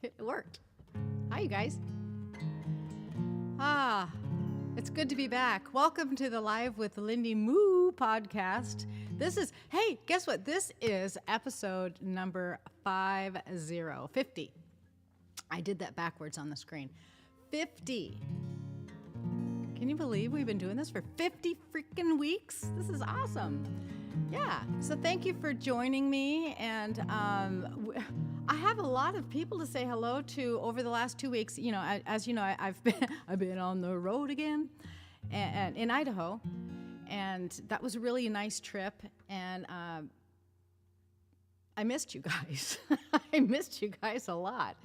It worked. Hi, you guys. It's good to be back. Welcome to the Live with Lindy Moo podcast. Hey, guess what? This is episode number 50. I did that backwards on the screen. 50. Can you believe we've been doing this for 50 freaking weeks? This is awesome. Yeah, so thank you for joining me, and I have a lot of people to say hello to over the last 2 weeks. You know, as you know, I've been on the road again, and in Idaho, and that was a really nice trip. And I missed you guys. I missed you guys a lot.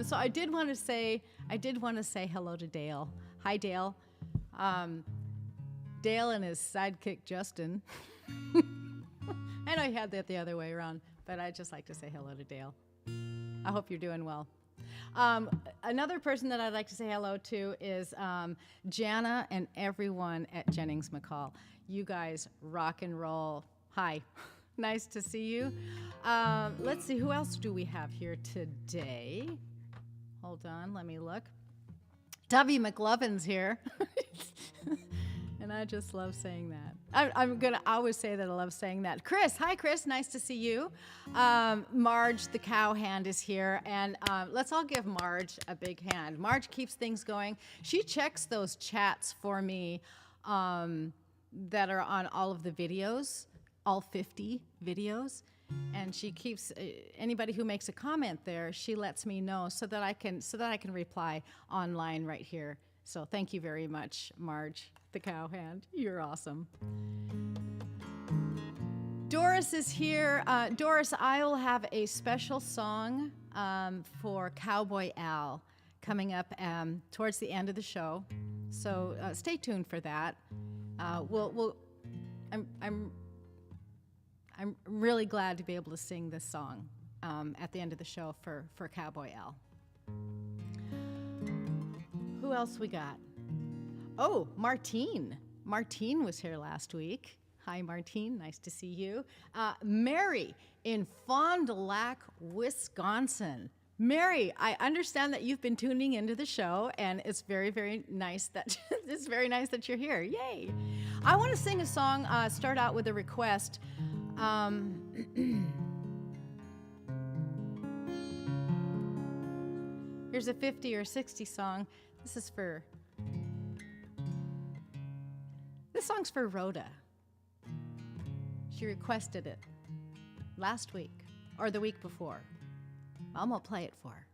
So I did want to say hello to Dale. Hi, Dale. Dale and his sidekick Justin. I know you had that the other way around, but I'd just like to say hello to Dale. I hope you're doing well. Another person that I'd like to say hello to is Jana and everyone at Jennings McCall. You guys rock and roll. Hi. Nice to see you. Let's see, who else do we have here today? Hold on, let me look. Tubby McLovin's here. And I just love saying that. I'm going to always say that I love saying that. Chris, hi Chris, nice to see you. Marge, the cow hand, is here. And let's all give Marge a big hand. Marge keeps things going. She checks those chats for me that are on all of the videos, all 50 videos. And she keeps anybody who makes a comment there, she lets me know so that I can reply online right here. So thank you very much, Marge, the cow hand. You're awesome. Doris is here. Doris, I will have a special song for Cowboy Al coming up towards the end of the show. So stay tuned for that. I'm really glad to be able to sing this song at the end of the show for Cowboy Al. Who else we got? Oh, Martine. Martine was here last week. Hi, Martine. Nice to see you. Mary in Fond du Lac, Wisconsin. Mary, I understand that you've been tuning into the show, and it's very, very nice that you're here. Yay! I want to sing a song. Start out with a request. Here's a 50 or 60 song. This song's for Rhoda. She requested it last week or the week before. I'm gonna play it for her.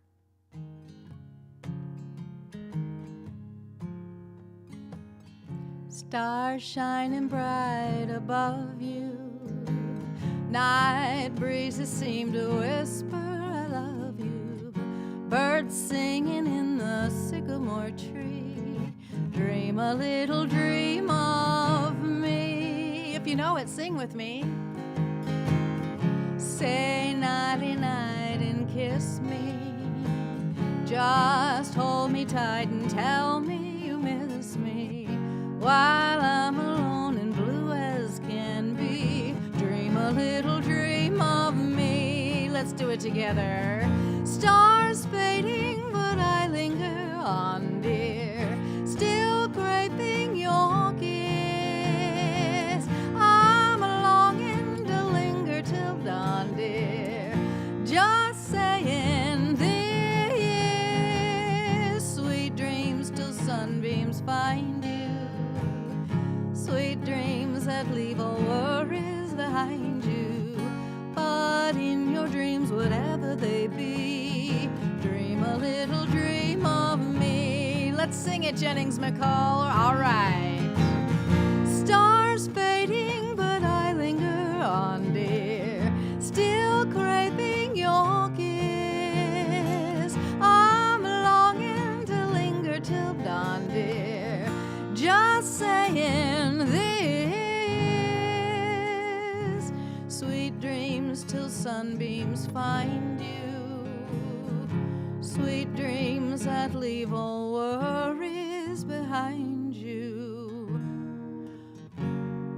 Stars shining bright above you. Night breezes seem to whisper, I love you. Birds singing in the sycamore tree. Dream a little dream of me. If you know it, sing with me. Say nighty-night and kiss me. Just hold me tight and tell me you miss me. While I'm alone and blue as can be. Dream a little dream of me. Let's do it together. Stars fading, but I linger on, dear. Still craving your kiss. I'm longing to linger till dawn, dear. Just saying this. Sweet dreams till sunbeams find you. Sweet dreams that leave all worries behind you. But in your dreams, whatever they be, dream a little dream of me. Let's sing it, Jennings McCall. All right. Stars fading, but I linger on, dear. Still craving your kiss. I'm longing to linger till dawn, dear. Just saying this. Sweet dreams till sunbeams find you. Sweet dreams that leave all worries behind you.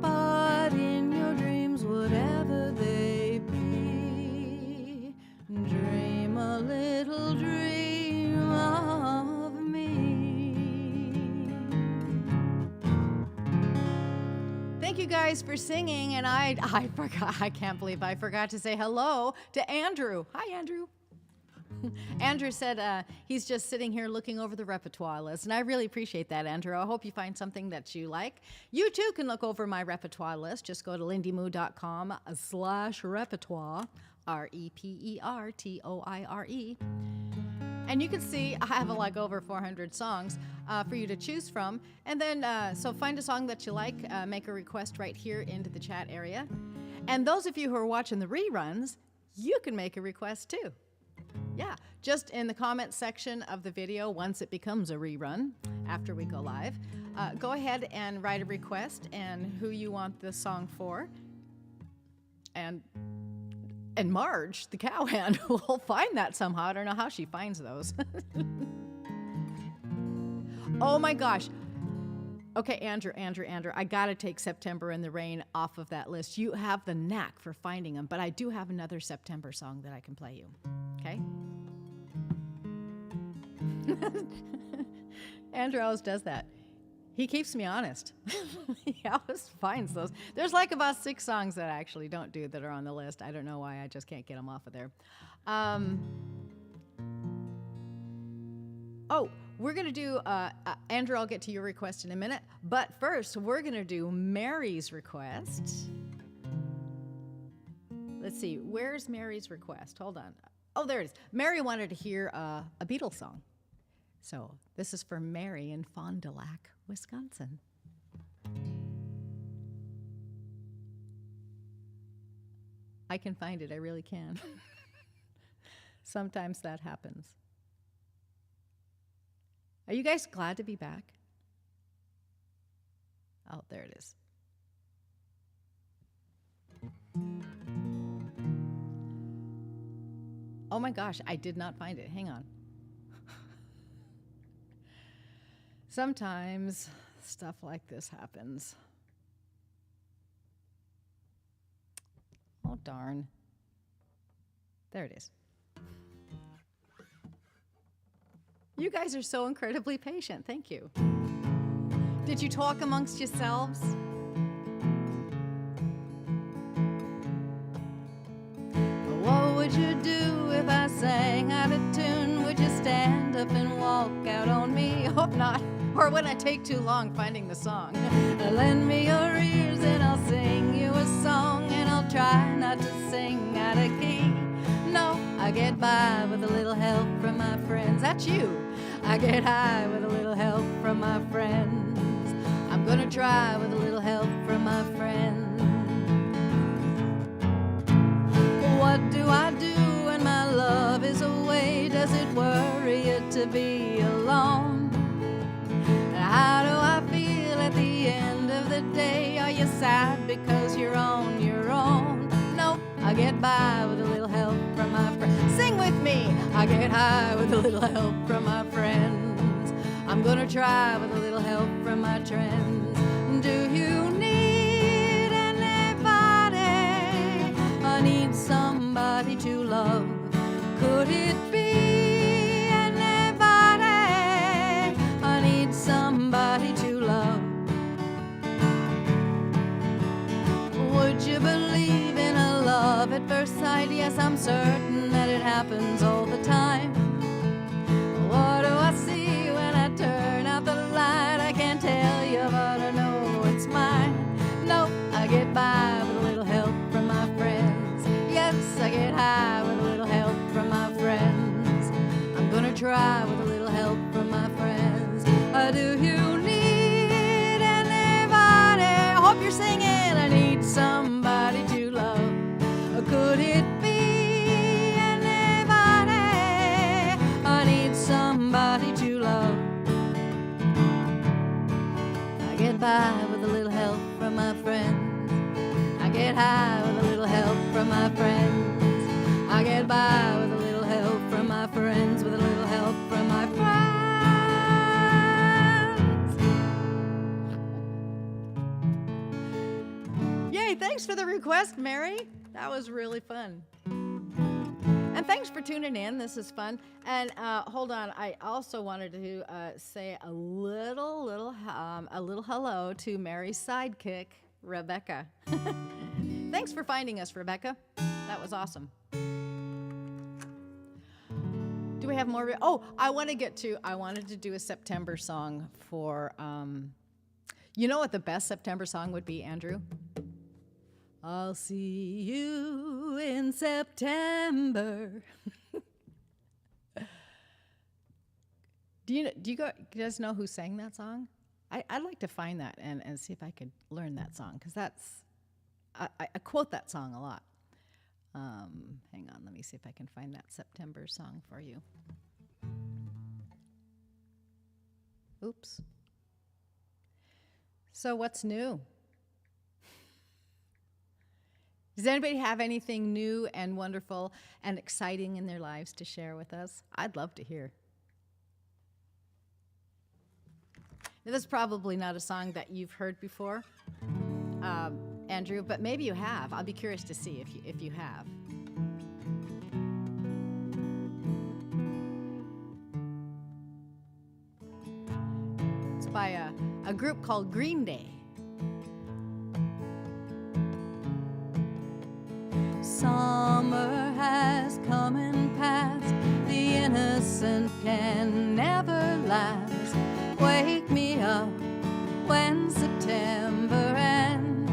But in your dreams, whatever they be, dream a little dream thank you guys for singing. And I forgot, I can't believe I forgot to say hello to Andrew. Hi, Andrew. Andrew said he's just sitting here looking over the repertoire list, and I really appreciate that, Andrew. I hope you find something that you like. You too can look over my repertoire list. Just go to lindymoo.com/repertoire, REPERTOIRE. And you can see I have like over 400 songs for you to choose from. And then, so find a song that you like, make a request right here into the chat area. And those of you who are watching the reruns, you can make a request too. Yeah, just in the comments section of the video, once it becomes a rerun, after we go live, go ahead and write a request and who you want the song for. And Marge, the cowhand, will find that somehow. I don't know how she finds those. Oh my gosh. Okay, Andrew, I gotta take September in the Rain off of that list. You have the knack for finding them, but I do have another September song that I can play you. Okay? Andrew always does that. He keeps me honest. He always finds those. There's like about 6 songs that I actually don't do that are on the list. I don't know why. I just can't get them off of there. Oh, we're going to do, Andrew, I'll get to your request in a minute. But first, we're going to do Mary's request. Let's see. Where's Mary's request? Hold on. Oh, there it is. Mary wanted to hear a Beatles song. So this is for Mary in Fond du Lac, Wisconsin. I can find it. I really can. Sometimes that happens. Are you guys glad to be back? Oh, there it is. Oh my gosh, I did not find it. Hang on. Sometimes stuff like this happens. Oh, darn. There it is. You guys are so incredibly patient. Thank you. Did you talk amongst yourselves? What would you do if I sang out of tune? Would you stand up and walk out on me? Hope not. Or when I take too long finding the song. Lend me your ears and I'll sing you a song, and I'll try not to sing out of key. No, I get by with a little help from my friends. That's you. I get high with a little help from my friends. I'm gonna try with a little help from my friends. What do I do when my love is away? Does it worry you to be alone? How do I feel at the end of the day? Are you sad because you're on your own? No, I get by with a little help from my friends. Sing with me! I get high with a little help from my friends. I'm gonna try with a little help from my friends. Do you need anybody? I need somebody to love. Could it be anybody? I need somebody to love. Would you believe in a love at first sight? Yes, I'm certain that it happens all the time. What do I see when I turn out the light? I can't tell you, but I know it's mine. No, I get by with a little help from my friends. Yes, I get high with a little help from my friends. I'm gonna try with a little help from my friends. Do you need anybody? I hope you're singing. I need somebody to love. Could it be anybody? I need somebody to love. I get by with a little help from my friends. I get high with a little help from my friends. I get by with a little help from my friends, with a little help from my friends. Yay, thanks for the request, Mary. That was really fun. And thanks for tuning in. This is fun. And hold on, I also wanted to say a little hello to Mary's sidekick, Rebecca. Thanks for finding us, Rebecca. That was awesome. Do we have more? I wanted to do a September song for, you know what the best September song would be, Andrew? I'll see you in September. Do you guys know who sang that song? I'd like to find that and see if I could learn that song, because I quote that song a lot. Hang on, let me see if I can find that September song for you. Oops. So what's new? Does anybody have anything new and wonderful and exciting in their lives to share with us? I'd love to hear. Now, this is probably not a song that you've heard before, Andrew, but maybe you have. I'll be curious to see if you have. It's by a group called Green Day. Summer has come and passed, the innocent can never last. Wake me up when September ends.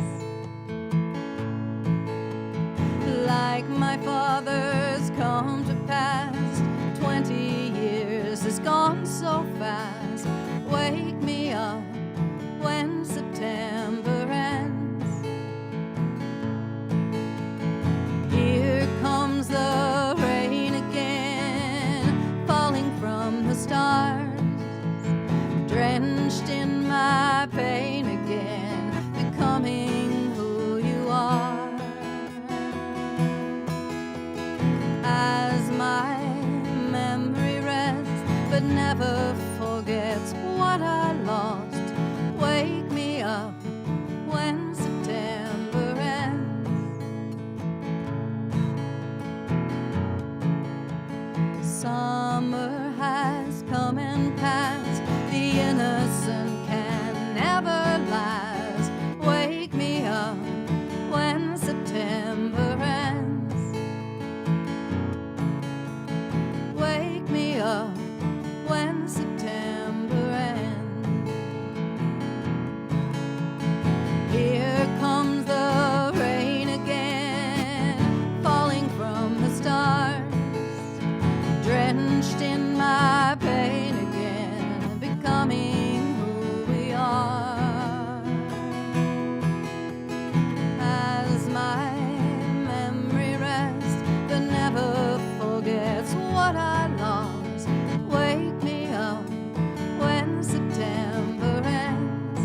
Like my father's come to pass, 20 years has gone so fast. Wake me up when September ends. Here comes the rain again, falling from the stars, drenched in my pain again, becoming who you are. As my memory rests, but never forgets what I lost, wake me up when September ends. Summer has come and passed, the innocent can never last. Wake me up when September ends. Wake me up when September ends. Here comes the rain again, falling from the stars, drenched in my pain again, becoming who we are. As my memory rests, but never forgets what I lost, wake me up when September ends.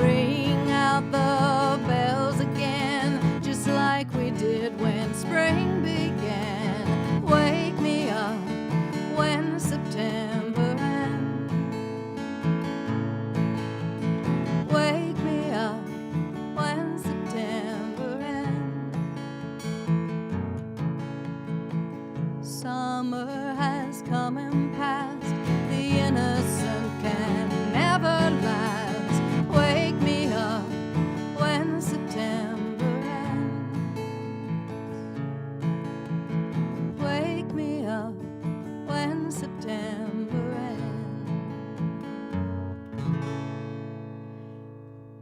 Ring out the bells again, just like we did when spring began. Wake me up when September ends. Wake me up when September ends. Summer has come and passed, the innocent can never last. Wake me up when September ends. Wake me up when September ends.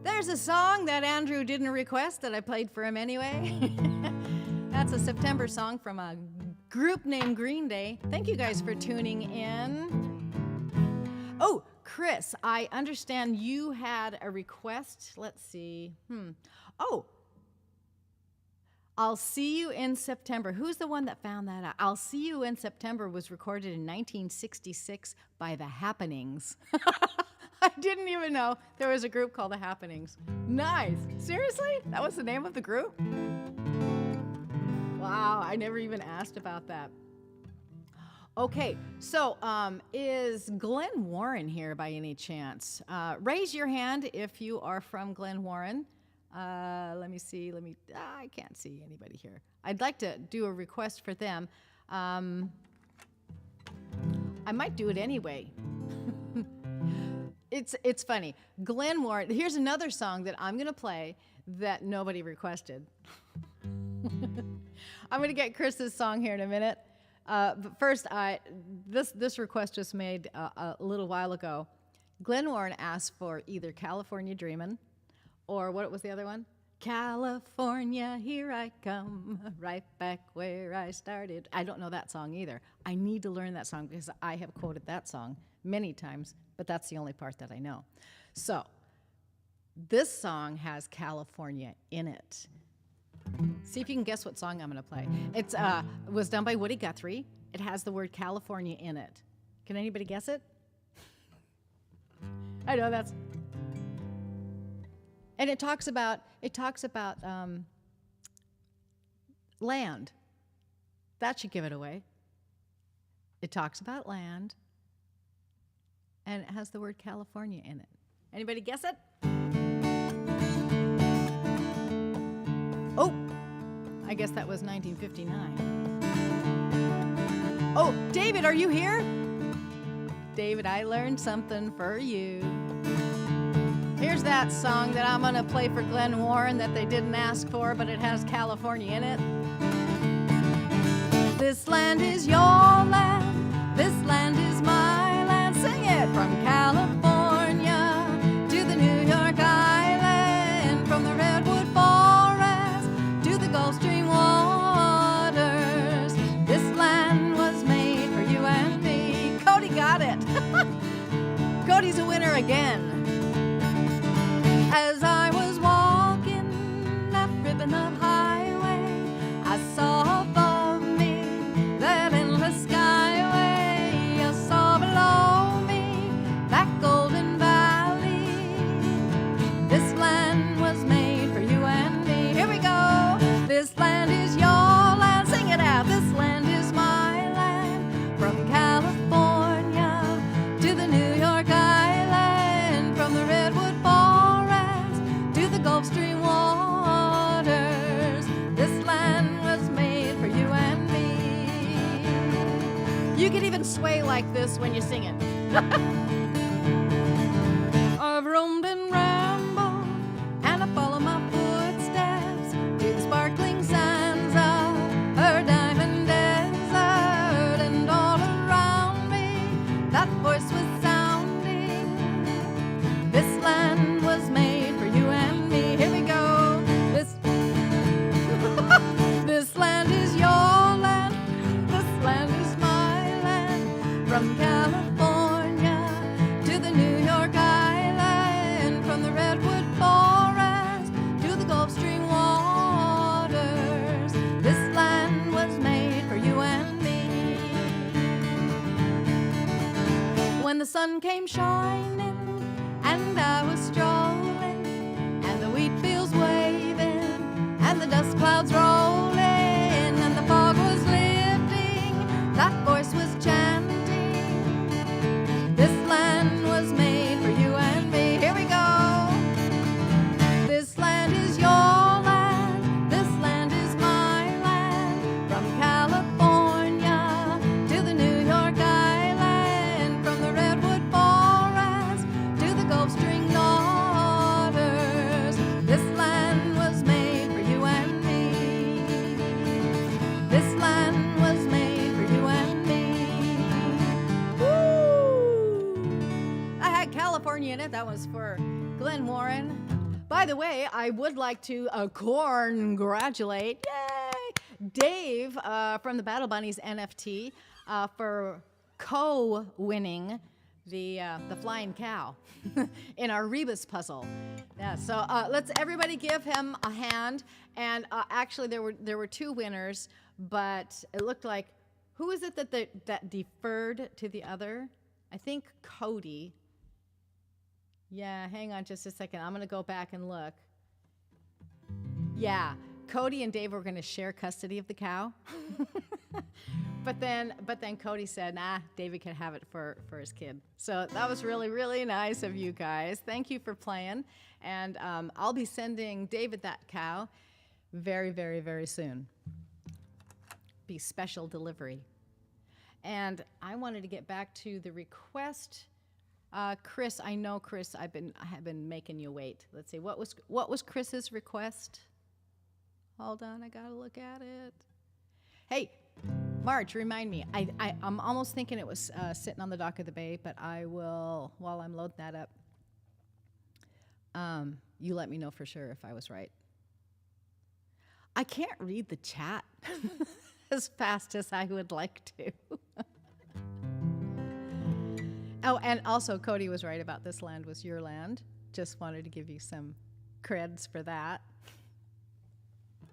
There's a song that Andrew didn't request that I played for him anyway. That's a September song from a group named Green Day. Thank you guys for tuning in. Oh, Chris, I understand you had a request. Let's see. Oh, I'll See You in September. Who's the one that found that out? I'll See You in September was recorded in 1966 by The Happenings. I didn't even know there was a group called The Happenings. Nice. Seriously? That was the name of the group? Wow, I never even asked about that. Okay, so is Glen Warren here by any chance? Raise your hand if you are from Glen Warren. Let me see. I can't see anybody here. I'd like to do a request for them. I might do it anyway. It's funny. Glenn Warren. Here's another song that I'm gonna play that nobody requested. I'm gonna get Chris's song here in a minute. But first, this request was made a little while ago. Glenn Warren asked for either California Dreamin' or what was the other one? California, here I come, right back where I started. I don't know that song either. I need to learn that song because I have quoted that song many times, but that's the only part that I know. So, this song has California in it. See if you can guess what song I'm going to play. It was done by Woody Guthrie. It has the word California in it. Can anybody guess it? I know that's... And it talks about land. That should give it away. It talks about land, and it has the word California in it. Anybody guess it? Oh, I guess that was 1959. Oh, David, are you here? David, I learned something for you. Here's that song that I'm gonna play for Glenn Warren that they didn't ask for, but it has California in it. This land is your land, this land is my land. Sing it! From California to the New York Island, from the Redwood Forest to the Gulf Stream waters. This land was made for you and me. Cody got it. Cody's a winner again. As I was walking that ribbon of highway, I saw above me that endless skyway. I saw below me that golden valley. This land was made for you and me. Here we go. This land is your land. Sing it out. This land is my land. From California to the New York Island, from the Redwood Gulf Stream waters. This land was made for you and me. You can even sway like this when you sing it. I've roamed and rambled, and I follow my footsteps to the sparkling sands of her diamond desert, and all around me that voice was sounding. This land was made for you and me. Here we go. This land is your land. This land is my land. From California to the New York Island, from the Redwood Forest to the Gulf Stream waters. This land was made for you and me. When the sun came shining and I was strolling, and the wheat fields waving, and the dust clouds rolling, and the fog was lifting, that voice was chanting. This land was made for you and me. Here we go. This land is your land, this land is my land. From California to the New York Island, from the Redwood Forest to the Gulf Stream waters. This land was made for you and me. This land was made for you and me. Woo! I had California in it. That was for Glenn Warren. By the way, I would like to congratulate, yay, Dave from the Battle Bunnies NFT for co-winning the flying cow in our Rebus puzzle. Yeah, so let's everybody give him a hand. And actually, there were two winners, but it looked like who is it that deferred to the other? I think Cody. Yeah, hang on just a second. I'm gonna go back and look. Yeah, Cody and Dave were gonna share custody of the cow. But then Cody said, nah, David can have it for his kid. So that was really, really nice of you guys. Thank you for playing. And I'll be sending David that cow very, very, very soon. Be special delivery. And I wanted to get back to the request Chris, I know Chris. I have been making you wait. Let's see. What was Chris's request? Hold on, I gotta look at it. Hey, Marge, remind me. I'm almost thinking it was Sitting on the Dock of the Bay, but I will, while I'm loading that up, you let me know for sure if I was right. I can't read the chat as fast as I would like to. Oh, and also Cody was right about This Land Was Your Land. Just wanted to give you some creds for that.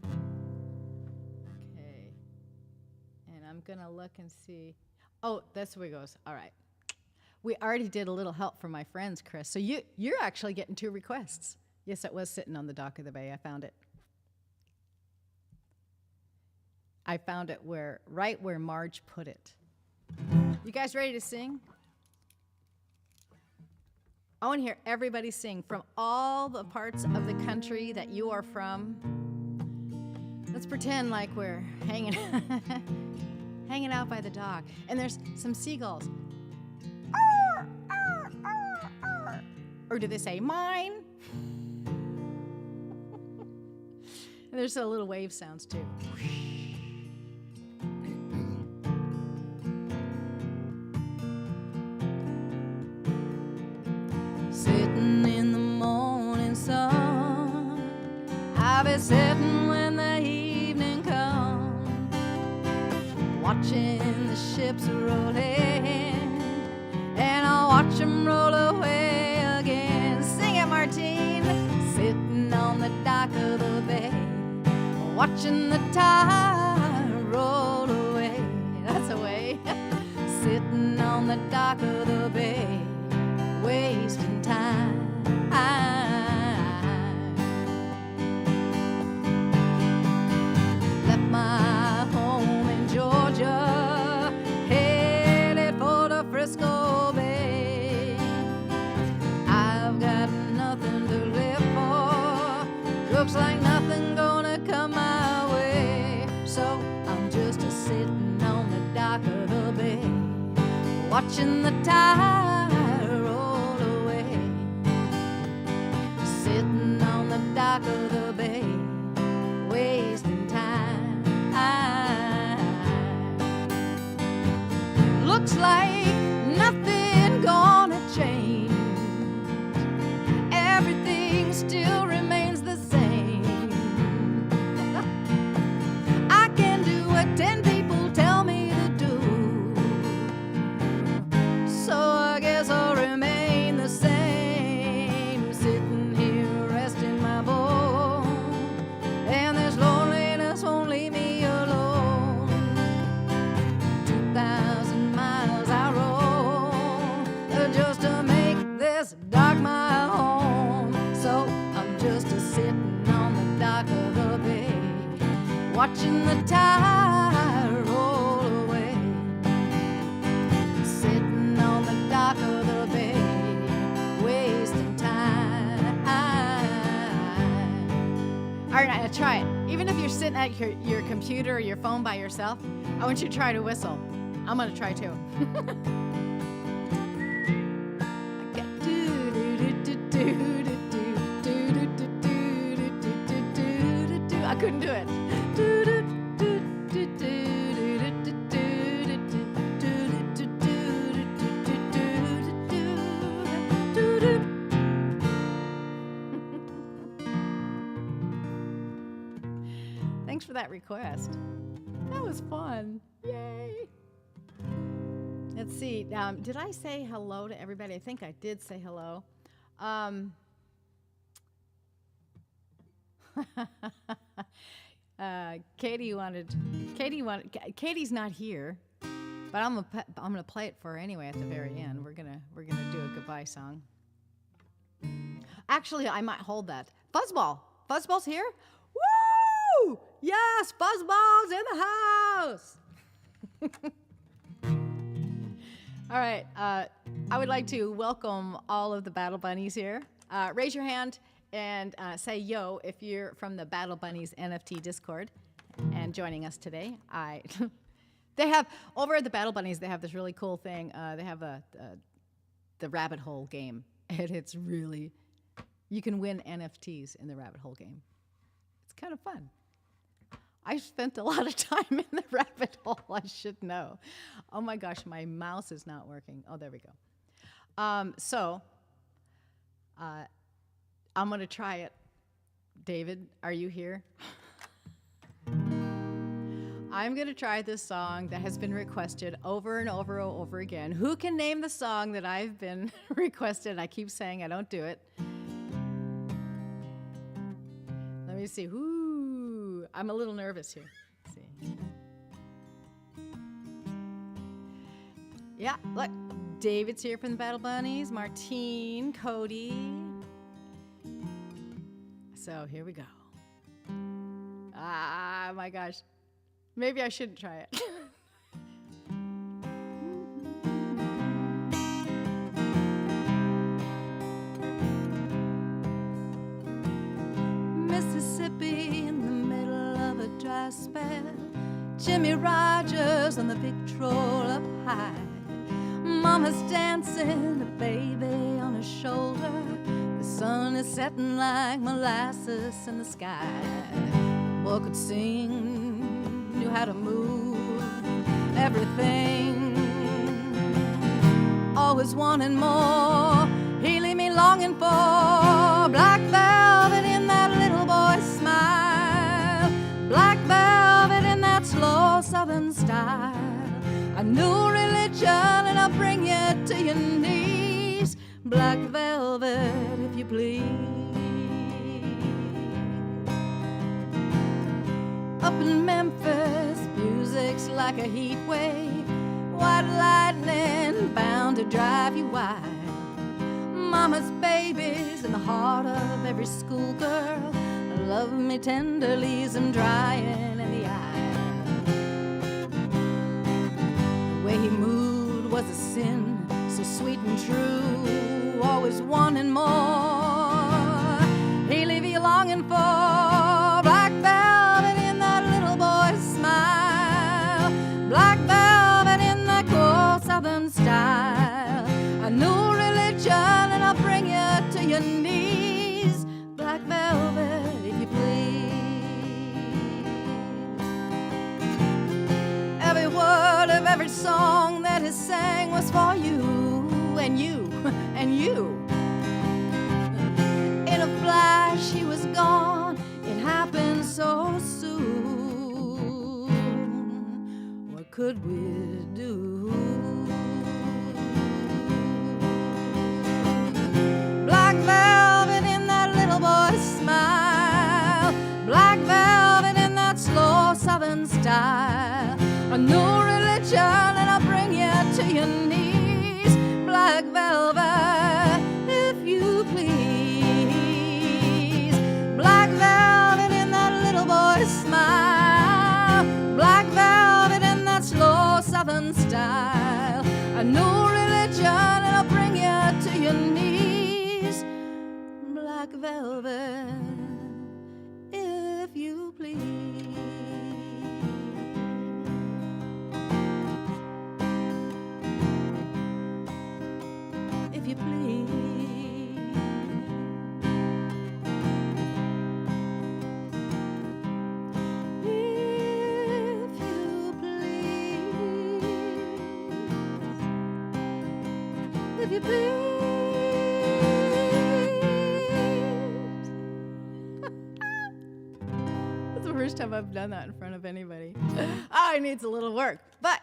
Okay. And I'm going to look and see. Oh, that's where it goes. All right. We already did a little help for my friends, Chris. So you're actually getting 2 requests. Yes, it was Sitting on the Dock of the Bay. I found it. I found it right where Marge put it. You guys ready to sing? I want to hear everybody sing from all the parts of the country that you are from. Let's pretend like we're hanging out by the dock, and there's some seagulls. Arr, arr, arr, arr. Or do they say mine? And there's a little wave sounds too. Sitting in the morning sun, I'll be sitting when the evening comes, watching the ships roll in, and I'll watch them roll away again. Sing it, Martine. Sitting on the dock of the bay, watching the tide roll away. That's a way. Sitting on the dock of the bay, wasting time. Left my home in Georgia, headed for the Frisco Bay. I've got nothing to live for, looks like nothing gonna come my way. So I'm just sitting on the dock of the bay, watching the tide roll away. Sitting on the dock of the bay, wasting time. Looks like nothing gonna change. Everything still remains the same. I can do what 10 people tell me to do, so I guess I'll remain the same. Sitting here resting my bones, and this loneliness won't leave me alone. 2,000 miles I roll just to make this dock my home. So I'm just sitting on the dock of the bay, watching the tide roll away. Sitting on the dock of the bay, wasting time. All right, now try it. Even if you're sitting at your computer or your phone by yourself, I want you to try to whistle. I'm going to try too. I couldn't do it. Thanks for that request. That was fun. Yay. Let's see. Did I say hello to everybody? I think I did say hello. Katie's not here, but I'm gonna play it for her anyway at the very end. We're gonna do a goodbye song. Actually, I might hold that. Fuzzball's here. Woo! Yes, Fuzzball's in the house. All right. I would like to welcome all of the Battle Bunnies here. Raise your hand and say yo if you're from the Battle Bunnies NFT Discord and joining us today. They have, over at the Battle Bunnies, they have this really cool thing. They have the rabbit hole game, and it's really, you can win NFTs in the rabbit hole game. It's kind of fun. I spent a lot of time in the rabbit hole, I should know. Oh my gosh, my mouse is not working. Oh, there we go. I'm going to try it. David, are you here? I'm going to try this song that has been requested over and over and over again. Who can name the song that I've been requested? I keep saying I don't do it. Let me see. Ooh, I'm a little nervous here. Let's see. Yeah, look. David's here from the Battle Bunnies. Martine, Cody. So here we go. Ah, my gosh. Maybe I shouldn't try it. Mississippi in the middle of a dry spell. Jimmy Rogers on the Victrola up high. Mama's dancing, a baby on her shoulder. The sun is setting like molasses in the sky. Boy could sing, knew how to move, everything. Always wanting more, he leave me longing for. Black velvet in that little boy's smile. Black velvet in that slow southern style. A new religion and I'll bring you to your knees. Black velvet, if you please. Up in Memphis, music's like a heat wave. White lightning bound to drive you wild. Mama's babies in the heart of every schoolgirl. Love me tender, leaves them drying in the eye. The way he moved was a sin, so sweet and true. Always wanting more, he leave you longing for. Black velvet in that little boy's smile. Black velvet in that cool southern style. A new religion and I'll bring you to your knees. Black velvet, if you please. Every word of every song that he sang was for you and you and you. In a flash he was gone, it happened so soon. What could we do? Black velvet in that little boy's smile. Black velvet in that slow southern style. A new religion and I'll bring you to your knees. Black velvet, if you please. Black velvet in that little boy's smile. Black velvet in that slow southern style. A new religion and I'll bring you to your knees. Black velvet, if you please. If you please. If you please. If you please. That's the first time I've done that in front of anybody. Oh, it needs a little work, but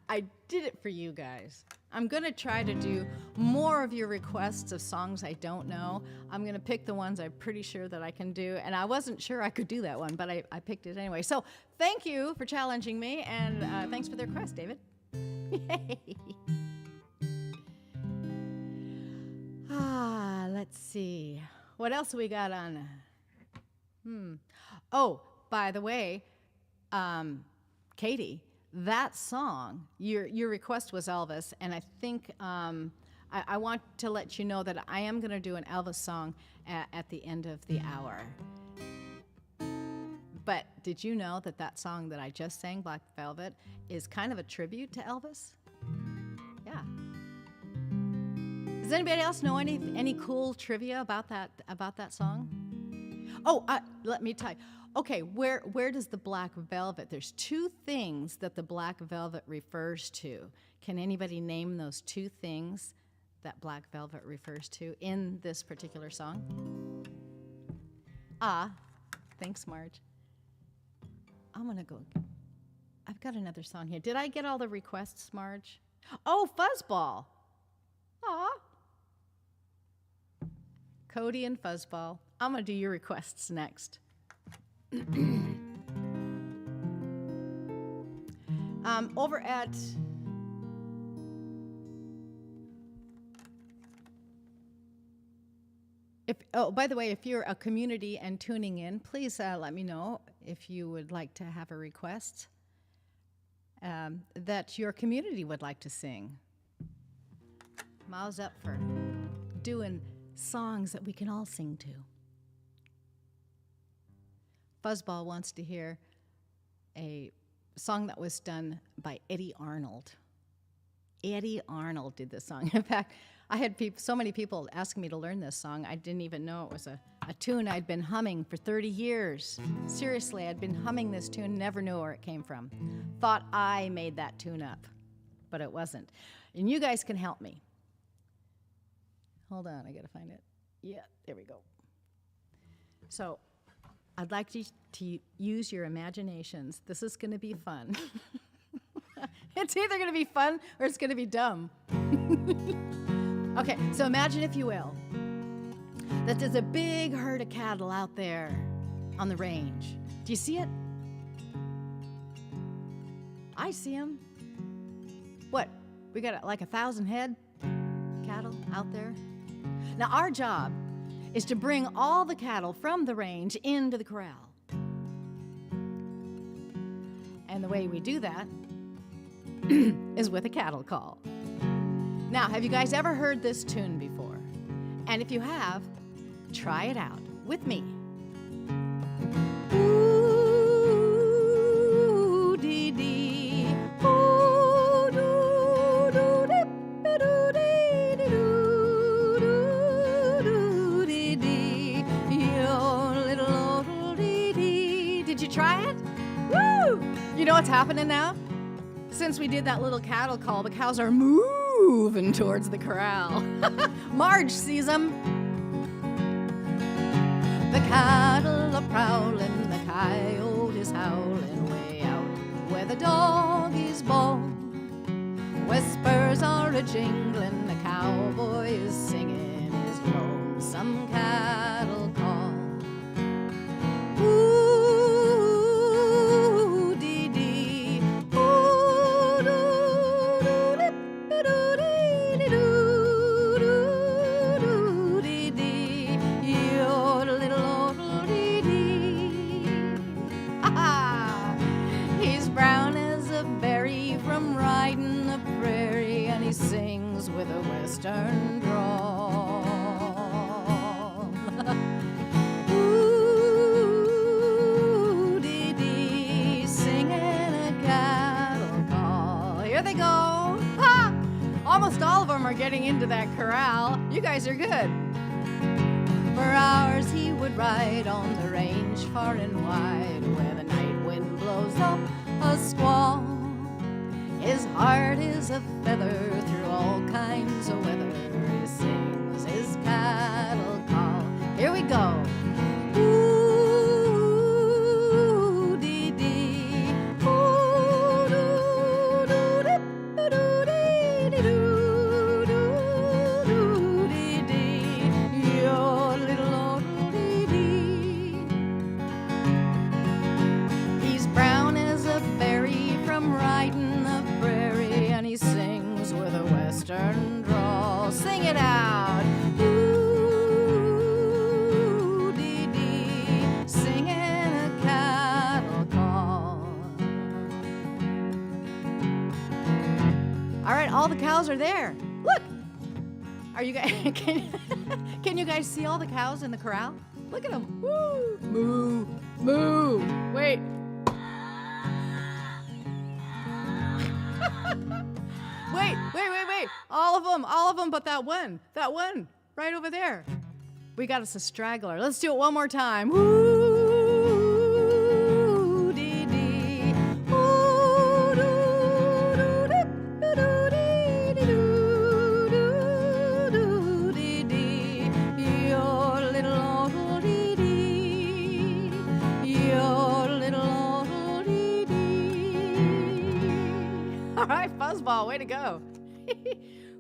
I did it for you guys. I'm going to try to do more of your requests of songs I don't know. I'm going to pick the ones I'm pretty sure that I can do, and I wasn't sure I could do that one, but I picked it anyway. So thank you for challenging me, and thanks for the request, David. Yay. Let's see. What else we got on? Oh, by the way, Katie, that song, your request was Elvis, and I think I want to let you know that I am going to do an Elvis song at the end of the hour. But did you know that that song that I just sang, Black Velvet, is kind of a tribute to Elvis? Yeah. Is Does anybody else know any cool trivia about that song? Oh, let me tell you. Okay, where does the black velvet? There's two things that the black velvet refers to. Can anybody name those two things that black velvet refers to in this particular song? Thanks, Marge. I'm gonna go. I've got another song here. Did I get all the requests, Marge? Oh, Fuzzball. Aw. Cody and Fuzzball. I'm gonna do your requests next. Over at by the way, if you're a community and tuning in, please let me know if you would like to have a request that your community would like to sing. Mao's up for doing songs that we can all sing to. Fuzzball wants to hear a song that was done by Eddie Arnold. Eddie Arnold did this song. In fact, I had so many people asking me to learn this song, I didn't even know it was a tune I'd been humming for 30 years. Seriously, I'd been humming this tune, never knew where it came from. Thought I made that tune up, but it wasn't. And you guys can help me. Hold on, I gotta find it. Yeah, there we go. So, I'd like you to use your imaginations. This is gonna be fun. It's either gonna be fun or it's gonna be dumb. Okay, so imagine, if you will, that there's a big herd of cattle out there on the range. Do you see it? I see them. What? We got like 1,000 head cattle out there? Now, our job is to bring all the cattle from the range into the corral. And the way we do that is with a cattle call. Now, have you guys ever heard this tune before? And if you have, try it out with me. Ooh, dee dee, ooh, doo doo dip, doo dee doo doo dee dee, yo little dee dee. Did you try it? Woo! You know what's happening now? Since we did that little cattle call, the cows are moving towards the corral. Marge sees them. The cattle are prowling, the coyote is howling way out where the doggies bawl. Whispers are a-jingling, the cowboy is singing his lonesome cattle call. Ooh, dee dee, ooh, doo doo dip, doo dee dee doo doo dee dee, yo little dee dee. Ha ha! He's brown as a berry from riding the prairie, and he sings with a western drawl. Ooh, dee dee, singing a cattle call. Here they go. Ha! Almost all of them are getting into that corral. You guys are good. For hours he would ride on the range far and wide, where the night wind blows up a squall. His heart is a feather through all kinds of weather. He sings his cattle call. Here we go. Ooh, dee dee, ooh, doo doo dip, doo dee dee doo doo dee dee, yo little dee dee. He's brown as a berry from riding the prairie, and he sings with a western drawl. Sing it out. Ooh, dee dee, singing a cattle call. All right, all the cows are there. Look. Are you guys can you guys see all the cows in the corral? Look at them. Woo! Moo! Moo! Wait. Wait. All of them, but that one, right over there. We got us a straggler. Let's do it one more time. Woo dee dee. Ooh doo doo dee doo dee doo doo dee dee. Your little old dee dee. Your little old dee dee. All right, Fuzzball, way to go.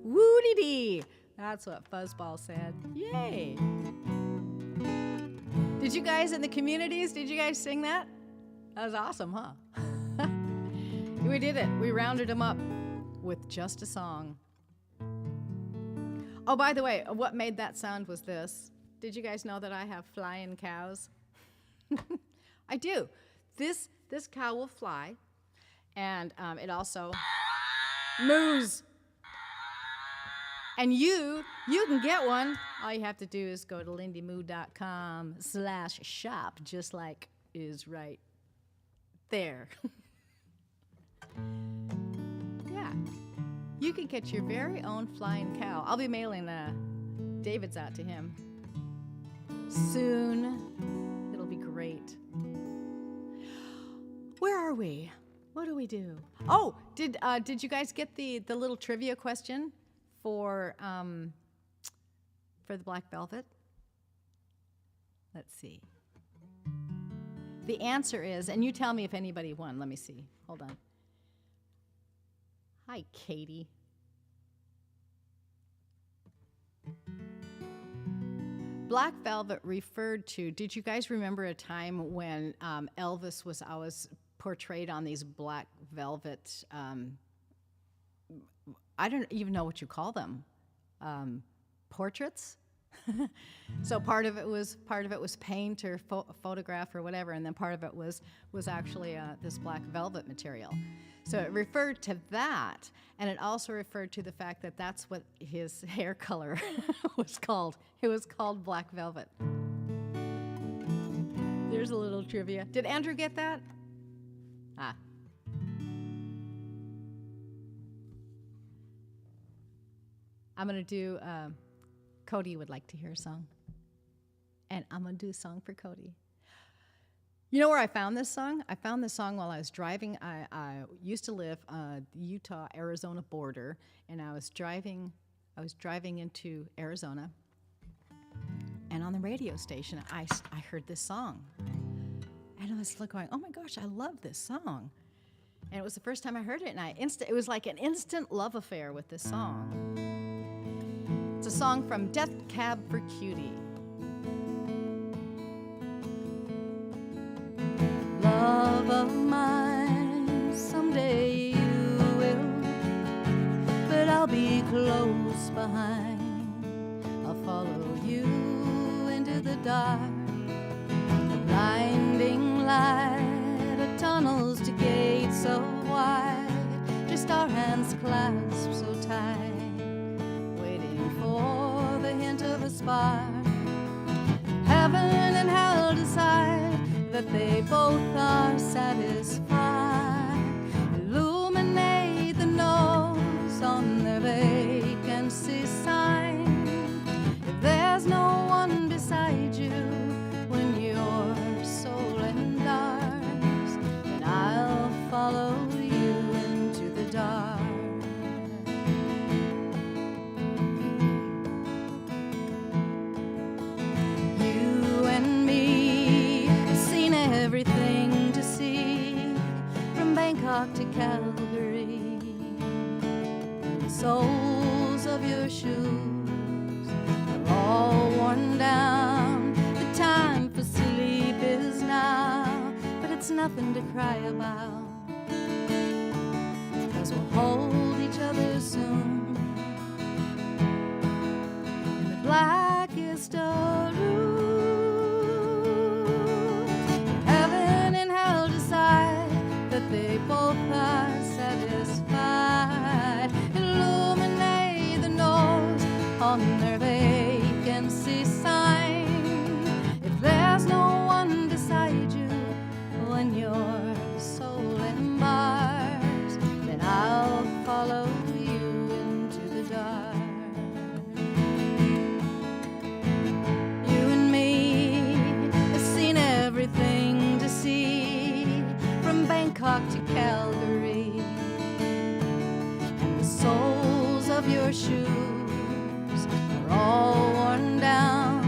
Woo dee dee. That's what Fuzzball said. Yay. Did you guys in the communities, did you guys sing that? That was awesome, huh? We did it. We rounded them up with just a song. Oh, by the way, what made that sound was this. Did you guys know that I have flying cows? I do. This cow will fly, and it also moos. And you can get one. All you have to do is go to lindymoo.com/shop, just like is right there. Yeah. You can get your very own flying cow. I'll be mailing David's out to him soon. It'll be great. Where are we? What do we do? Oh, did you guys get the little trivia question for the Black Velvet? Let's see. The answer is, and you tell me if anybody won. Let me see. Hold on. Hi, Katie. Black Velvet referred to, did you guys remember a time when Elvis was always portrayed on these black velvet, I don't even know what you call them, portraits? So part of it was paint or photograph or whatever, and then part of it was actually this black velvet material. So it referred to that, and it also referred to the fact that that's what his hair color was called. It was called black velvet. There's a little trivia. Did Andrew get that? Ah. I'm going to do, Cody would like to hear a song. And I'm going to do a song for Cody. You know where I found this song? I found this song while I was driving. I used to live the Utah-Arizona border, and I was driving into Arizona. And on the radio station, I heard this song. And I was going, oh my gosh, I love this song. And it was the first time I heard it, and it was like an instant love affair with this song. It's a song from Death Cab for Cutie. Love of mine, someday you will, but I'll be close behind. I'll follow you into the dark, the blinding light of tunnels to gates so wide, just our hands clasped so tight, waiting for the hint of a spark. Heaven and hell decide that they both are satisfied. Illuminate the nose on their vacancy sign. If there's no one beside you when your soul endars, then I'll follow you into the dark. You and me have seen everything to see, from Bangkok to Calgary. The soles of your shoes are all worn down. The time for sleep is now, but it's nothing to cry about, 'cause we'll hold each other soon in the blackest of rooms. Heaven and hell decide that they both are satisfied. Illuminate the nose on their vacancy sign. If there's no one beside you when your soul embarks, then I'll follow you The soles of your shoes are all worn down.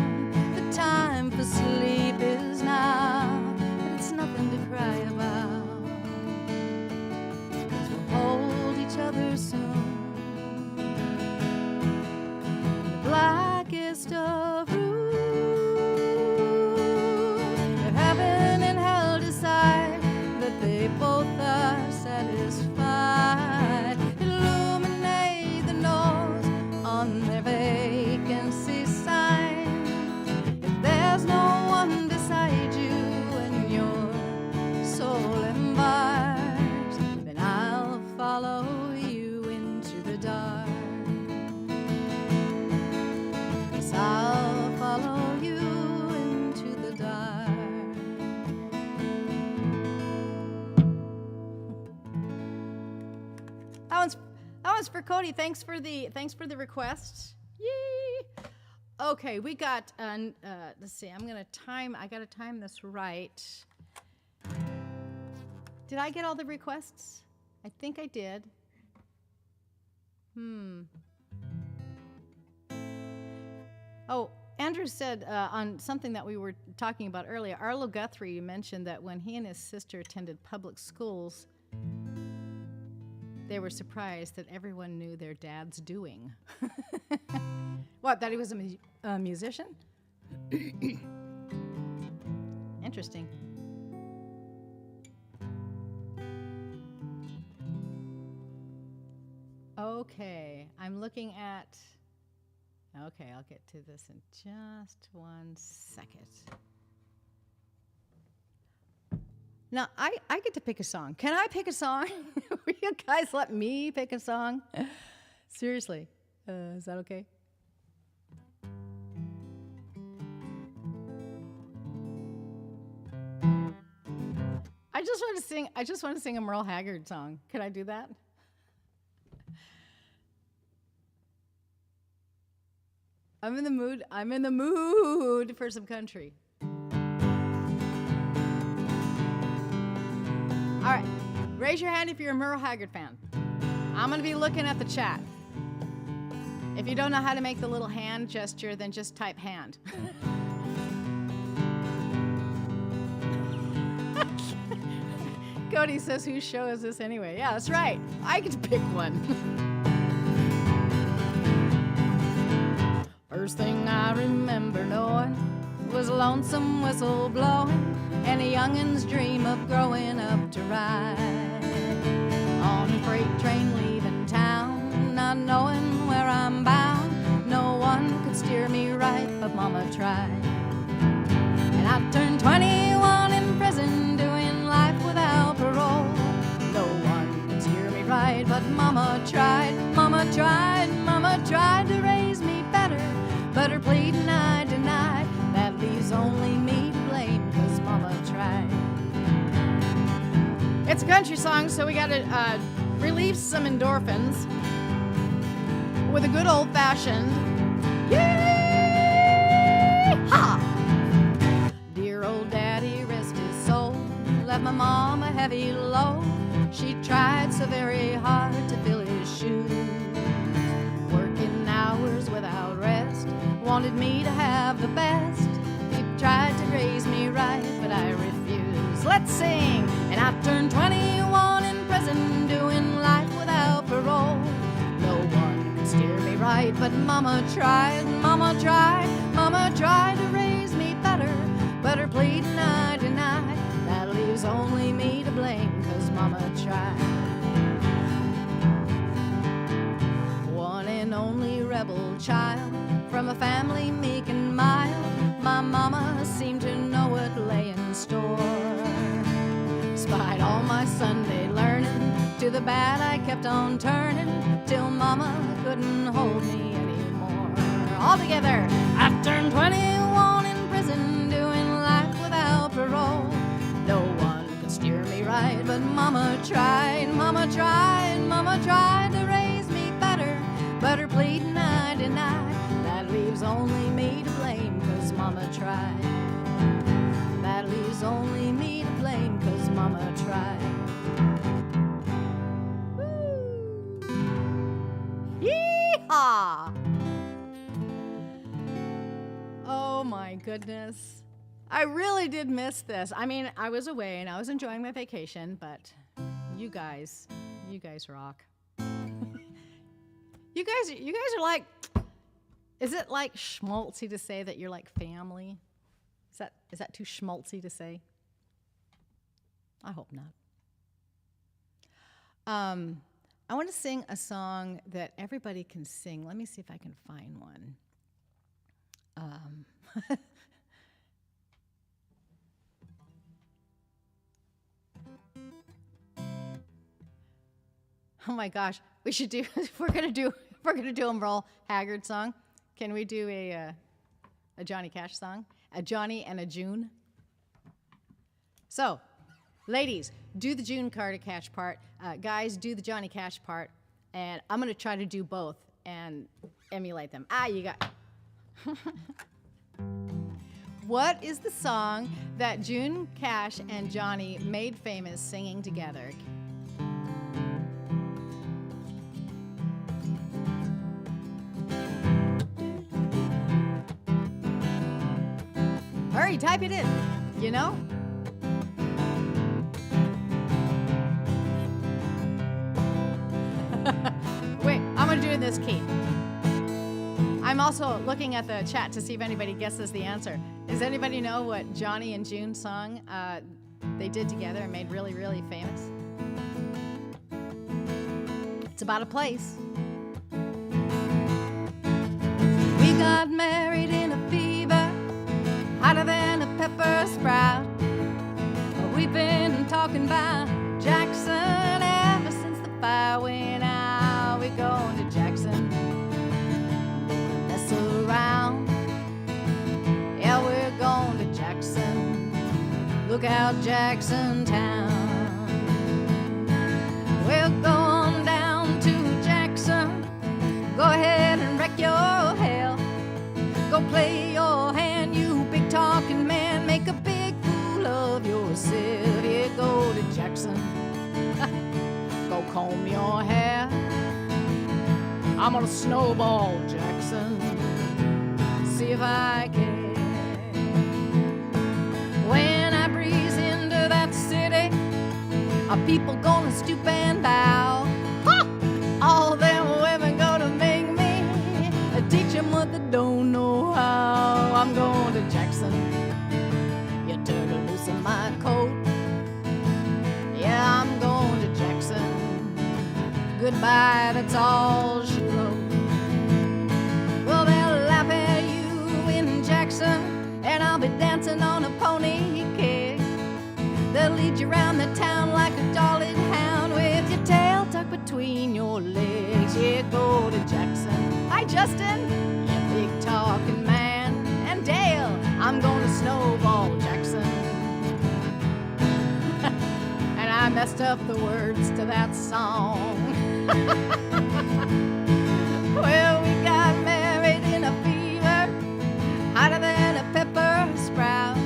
The time for sleep is now, but it's nothing to cry about. 'Cause we'll hold each other soon. The blackest of rooms, heaven and hell decide that they both are satisfied. Illuminate the nose on their vacancy sign. If there's no one beside you and your soul embarks, then I'll follow you into the dark. Yes, I'll follow you into the dark. That one's for Cody. Thanks for the request. Yay! Okay, we got. Let's see. I gotta time this right. Did I get all the requests? I think I did. Oh, Andrew said on something that we were talking about earlier. Arlo Guthrie mentioned that when he and his sister attended public schools, they were surprised that everyone knew their dad's doing. What, that he was a musician? Interesting. Okay, I'm looking at... Okay, I'll get to this in just 1 second. Now, I get to pick a song. Can I pick a song? Will you guys let me pick a song? Seriously, is that okay? I just want to sing a Merle Haggard song. Can I do that? I'm in the mood for some country. All right, raise your hand if you're a Merle Haggard fan. I'm going to be looking at the chat. If you don't know how to make the little hand gesture, then just type hand. Cody says, whose show is this anyway? Yeah, that's right. I get to pick one. First thing I remember knowing was a lonesome whistle blowing and a youngin's dream of growing up to ride on a freight train leaving town, not knowing where I'm bound. No one could steer me right, but Mama tried. And I turned 21 in prison, doing life without parole. No one could steer me right, but Mama tried. Mama tried, Mama tried to raise me better, but her pleading I denied. That leaves only me to blame, 'cause Mama tried. It's a country song, so we gotta relieve some endorphins with a good old-fashioned yee-haw! Dear old daddy, rest his soul, left my mom a heavy load. She tried so very hard to fill his shoes, working hours without rest, wanted me to have the best. He tried to raise me right, but I refused. Let's sing! And I turned 21 in prison, doing life without parole. No one could steer me right, but Mama tried, Mama tried, Mama tried to raise me better, but her pleading I denied. That leaves only me to blame, 'cause Mama tried. One and only rebel child from a family meek and mild, my mama seemed to know what lay in store. Despite all my Sunday learning, to the bad I kept on turning, till Mama couldn't hold me anymore. All together, I turned 21 in prison, doing life without parole. No one could steer me right, but Mama tried, Mama tried, Mama tried to raise me better, but her pleading I denied. That leaves only me to blame, 'cause Mama tried. That leaves only me to blame, 'cause Mama tried. Woo. Oh my goodness. I really did miss this. I mean, I was away and I was enjoying my vacation, but you guys rock. You guys are like, is it like schmaltzy to say that you're like family? Is that too schmaltzy to say? I hope not. I want to sing a song that everybody can sing. Let me see if I can find one. Oh my gosh, we should do. If we're gonna do a Merle Haggard song, can we do a Johnny Cash song? A Johnny and a June. So, ladies, do the June Carter Cash part. Guys, do the Johnny Cash part. And I'm going to try to do both and emulate them. You got... What is the song that June Cash and Johnny made famous singing together? Hurry, type it in. You know? Wait, I'm going to do it in this key. I'm also looking at the chat to see if anybody guesses the answer. Does anybody know what Johnny and June song they did together and made really, really famous? It's about a place. We got married in a fever, hotter than a pepper sprout. We've been talking about Jackson ever since the fire went out. We're going to Jackson, mess around. Yeah, we're going to Jackson. Look out, Jackson Town. We're going down to Jackson. Go ahead and wreck your hell. Go play your hand, you big talking man. Make a big fool of yourself. Yeah, go to Jackson. Go comb your hair. I'm gonna snowball Jackson. See if I can. When I breeze into that city, are people gonna stoop and bow? Ha! All them women gonna make me teach them what they don't know how. I'm going to Jackson. You turn to loosen my coat. Yeah, I'm going to Jackson. Goodbye, that's all she wrote. Well, they'll laugh at you in Jackson, and I'll be dancing on a pony kick. They'll lead you around the town like a dolly hound with your tail tucked between your legs. Yeah, go to Jackson. Hi, Justin. You big talking man. And Dale, I'm gonna snowball Jackson. And I messed up the words to that song. Well, we got married in a fever, hotter than a pepper sprout.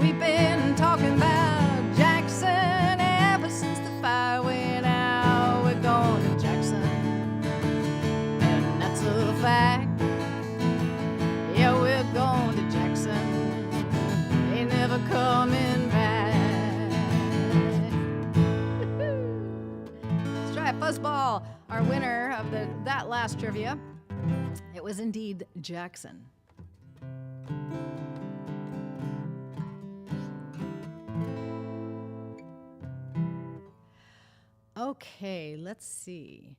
We've been talking about Jackson ever since the fire went out. We're going to Jackson, and that's a fact. Yeah, we're going to Jackson. Ain't never coming back. Let's try a fuzzball. Our winner of that last trivia, it was indeed Jackson. Okay, let's see.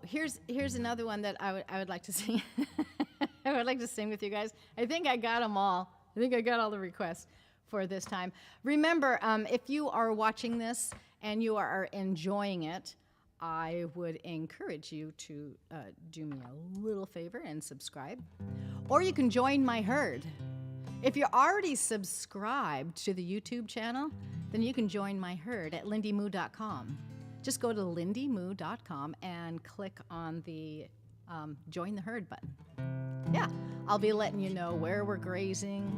Here's another one that I would like to sing. I would like to sing with you guys. I think I got them all. I think I got all the requests for this time. Remember, if you are watching this and you are enjoying it, I would encourage you to do me a little favor and subscribe. Or you can join my herd. If you're already subscribed to the YouTube channel, then you can join my herd at lindymoo.com. Just go to lindymoo.com and click on the Join the Herd button. Yeah, I'll be letting you know where we're grazing,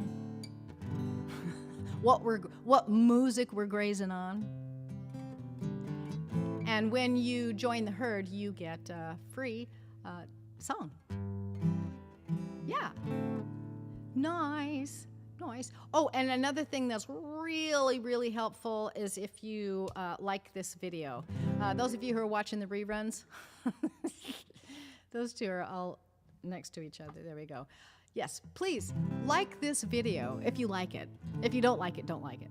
what music we're grazing on. And when you join the herd, you get a free song. Yeah. Nice. Nice. Oh, and another thing that's really, really helpful is if you like this video. Those of you who are watching the reruns, those two are all next to each other. There we go. Yes, please like this video if you like it. If you don't like it, don't like it.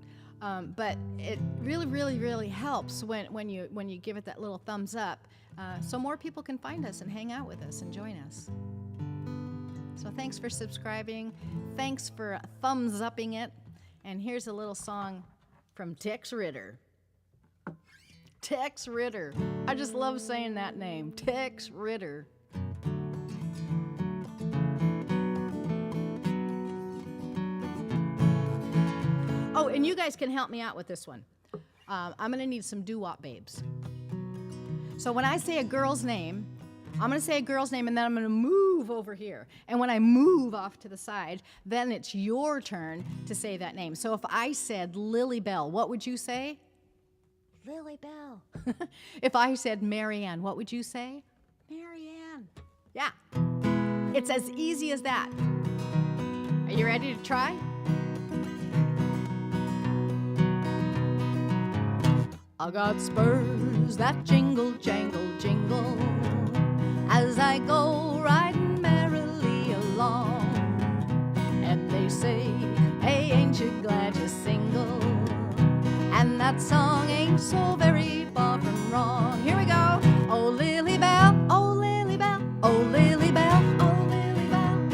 But it really, really, really helps when you give it that little thumbs up, so more people can find us and hang out with us and join us. So thanks for subscribing. Thanks for thumbs upping it. And here's a little song from Tex Ritter. Tex Ritter. I just love saying that name, Tex Ritter. Oh, and you guys can help me out with this one. I'm gonna need some doo-wop babes. So when I say a girl's name, I'm gonna say a girl's name and then I'm gonna move over here. And when I move off to the side, then it's your turn to say that name. So if I said Lily Bell, what would you say? Lily Bell. If I said Marianne, what would you say? Marianne. Yeah. It's as easy as that. Are you ready to try? I got spurs that jingle, jangle, jingle as I go riding merrily along. And they say, hey, ain't you glad you're single? And that song ain't so very far from wrong. Here we go. Oh, Lily Bell, oh, Lily Bell, oh, Lily Bell, oh, Lily Bell.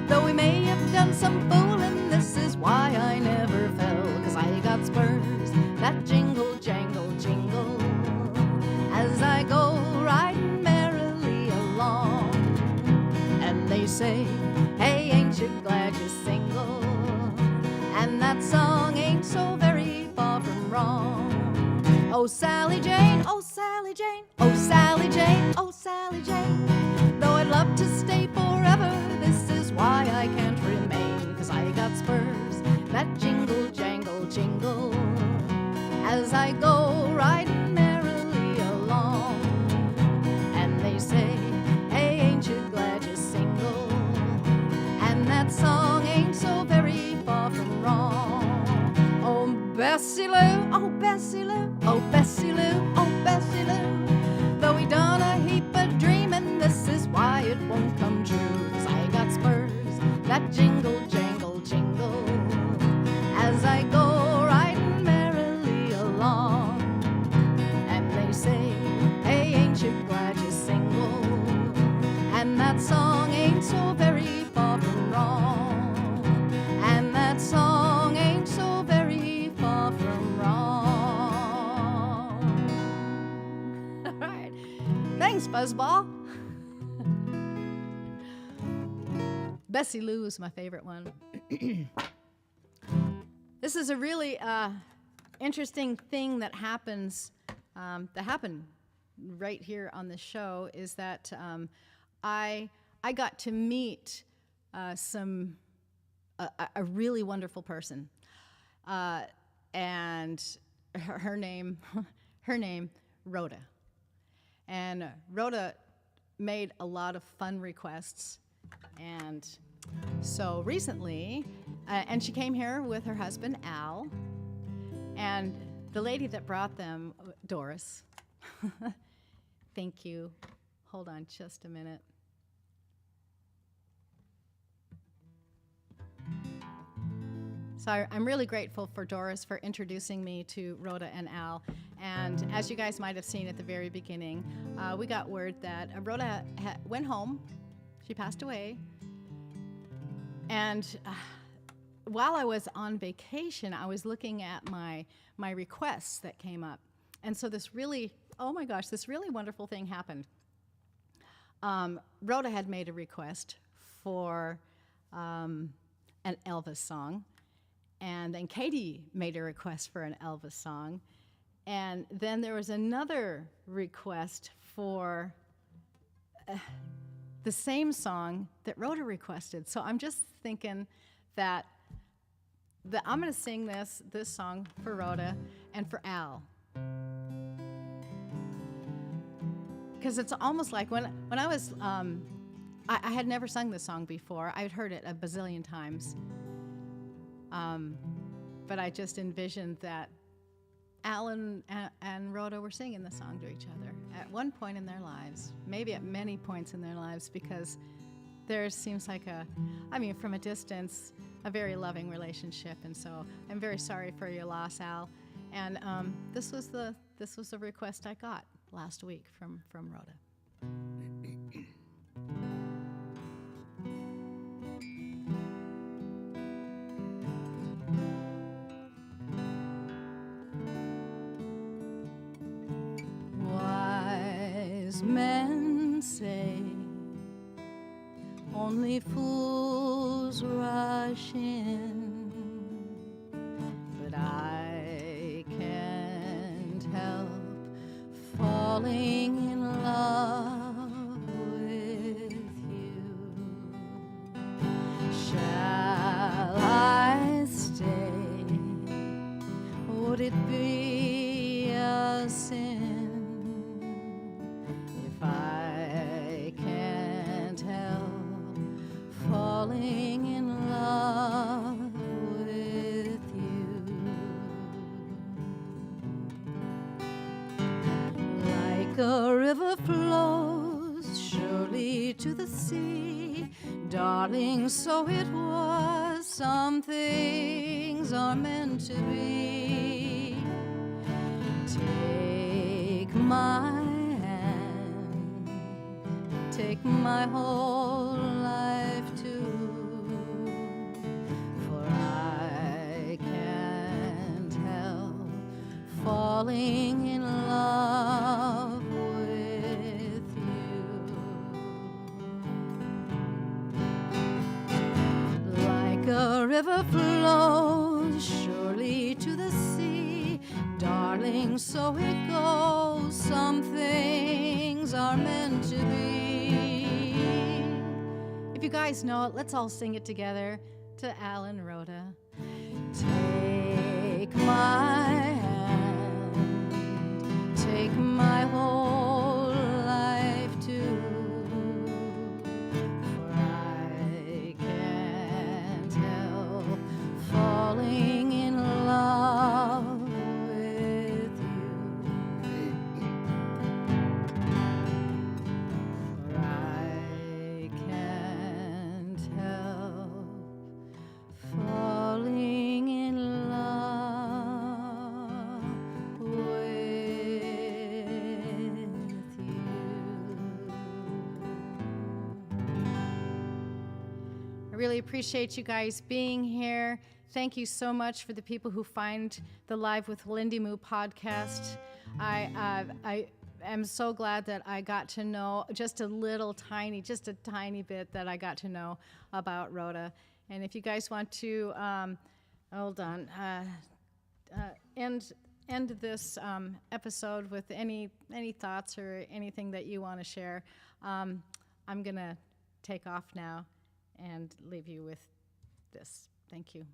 Though we may have done some fooling, this is why I never fell. 'Cause I got spurs that jingle, jangle, jingle as I go riding merrily along. And they say, hey, ain't you glad you're single? And that song ain't so very far from wrong. Oh, Sally Jane, oh, Sally Jane, oh, Sally Jane, oh, Sally Jane. Though I'd love to stay forever, this is why I can't remain. 'Cause I got spurs that jingle, jangle, jingle as I go riding merrily along. And they say, hey, ain't you glad you're single? And that song ain't so very far from wrong. Oh, Bessie Lou, oh, Bessie Lou, oh, Bessie Lou, oh, Bessie Lou. Though we done a heap of dreaming, this is why it won't come true. 'Cause I got spurs that jingle, jangle, jingle as I go riding merrily along. And they say, hey, ain't you glad you're single? And that song ain't so very far from wrong. And that song ain't so very far from wrong. All right. Thanks, Buzzball. Bessie Lou is my favorite one. This is a really interesting thing that happens, that happened right here on the show, is that I got to meet a really wonderful person, and her name Rhoda, and Rhoda made a lot of fun requests, and so recently, and she came here with her husband Al, and the lady that brought them, Doris. Thank you. Hold on just a minute. So I'm really grateful for Doris for introducing me to Rhoda and Al. And as you guys might have seen at the very beginning, we got word that Rhoda went home. She passed away. And while I was on vacation, I was looking at my requests that came up. And so this really, oh my gosh, this really wonderful thing happened. Rhoda had made a request for an Elvis song. And then Katie made a request for an Elvis song. And then there was another request for the same song that Rhoda requested. So I'm just thinking that I'm going to sing this song for Rhoda and for Al. because it's almost like when I was, I had never sung this song before. I'd heard it a bazillion times. But I just envisioned that Alan and Rhoda were singing the song to each other at one point in their lives, maybe at many points in their lives, because there seems like from a distance, a very loving relationship. And so I'm very sorry for your loss, Al. And this was the request I got last week from Rhoda. Wise men say only fools rush in, but I can't help falling in love with you. Shall I stay? Would it be a sin if I can't help falling in love with you? Like a river flows surely to the sea, darling, so it was. Some things are meant to be. Take my hand, take my whole life too, for I can't help falling in love with you. Like a river flows surely to the sea, darling, so it goes. Some things are meant to be. If you guys know it, let's all sing it together to Al and Rhoda. Take my hand, take my whole life too, for I can't help falling in love with you. For I can't help falling in love with you. I really appreciate you guys being here. Thank you so much for the people who find the Live with Lindy Moo podcast. I am so glad that I got to know just a tiny bit that I got to know about Rhoda. And if you guys want to, end this episode with any thoughts or anything that you want to share, I'm gonna take off now and leave you with this. Thank you.